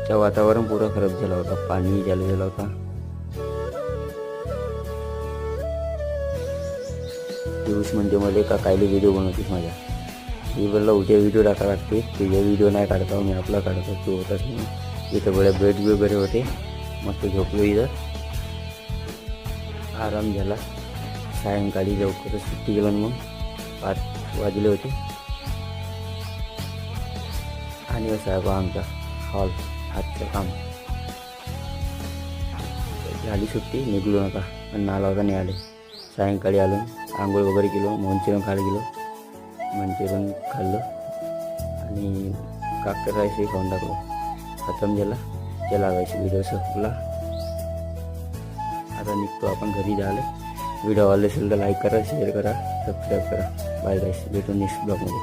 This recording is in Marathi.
चा वातावरण पूरा खराब झाला होता, पाणी चालू झाला होता. दिवस म्हणजे मला का कायले व्हिडिओ बनवतीस माझ्या. मी बोलला उद्या व्हिडिओ टाका लागते, तुझ्या व्हिडिओ नाही काढता मी आपला काढतो, तू होताच नाही. इथं बड्या बेड वगैरे होते, मस्त झोपलो इथं, आराम झाला. सायंकाळी लवकरच सुट्टी गेलो, मग 5 वाजले होते. आणि असं आहे बा आमचा हॉल हातचं काम. झाली सुट्टी, निघलो नका पण आला होता नाही आले. सायंकाळी आलो, आंघोळ वगैरे केलो, मंचुरियन खायला गेलो, मंचुरियन खाल्लं आणि काकर राईसही खाऊन टाकलो. खतम झाला. चला गाईस, व्हिडिओ संपला. आता निघतो आपण घरी जायला. व्हिडिओ आवडला असेल तर लाईक करा, शेअर करा, सबस्क्राईब करा. बाय गाईस, भेटू नेक्स्ट ब्लॉगमध्ये.